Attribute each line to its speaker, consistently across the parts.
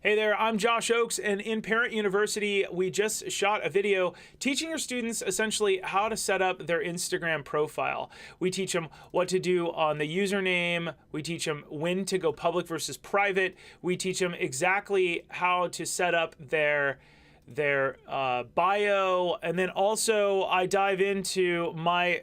Speaker 1: Hey there, I'm Josh Oakes, and in Parent University, we just shot a video teaching your students essentially how to set up their Instagram profile. We teach them what to do on the username, we teach them when to go public versus private, we teach them exactly how to set up their bio, and then also I dive into my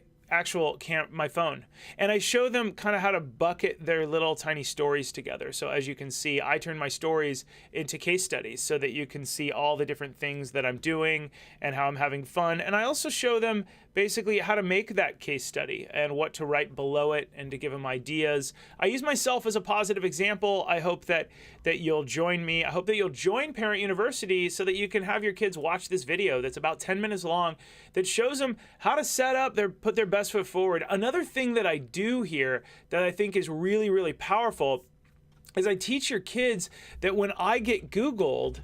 Speaker 1: my phone, and I show them kind of how to bucket their little tiny stories together. So as you can see, I turn my stories into case studies so that you can see all the different things that I'm doing and how I'm having fun. And I also show them basically how to make that case study and what to write below it and to give them ideas. I use myself as a positive example. I hope that you'll join me. I hope that you'll join Parent University so that you can have your kids watch this video that's about 10 minutes long that shows them how to set up put their best foot forward. Another thing that I do here that I think is really, really powerful is I teach your kids that when I get Googled,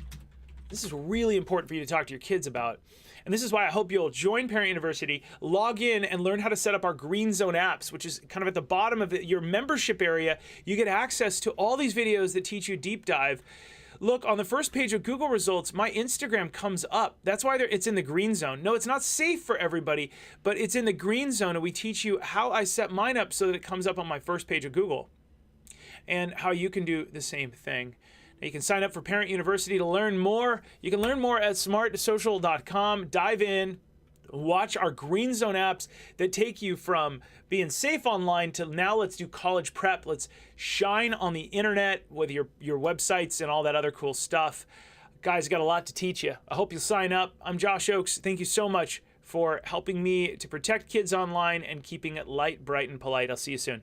Speaker 1: this is really important for you to talk to your kids about. And this is why I hope you'll join Parent University, log in and learn how to set up our Green Zone apps, which is kind of at the bottom of your membership area. You get access to all these videos that teach you deep dive. Look, on the first page of Google results, my Instagram comes up. That's why it's in the green zone. No, it's not safe for everybody, but it's in the green zone, and we teach you how I set mine up so that it comes up on my first page of Google, and how you can do the same thing. Now, you can sign up for Parent University to learn more. You can learn more at smartsocial.com. Dive in. Watch our Green Zone apps that take you from being safe online to now let's do college prep. Let's shine on the internet with your websites and all that other cool stuff. Guys, got a lot to teach you. I hope you'll sign up. I'm Josh Oakes. Thank you so much for helping me to protect kids online and keeping it light, bright, and polite. I'll see you soon.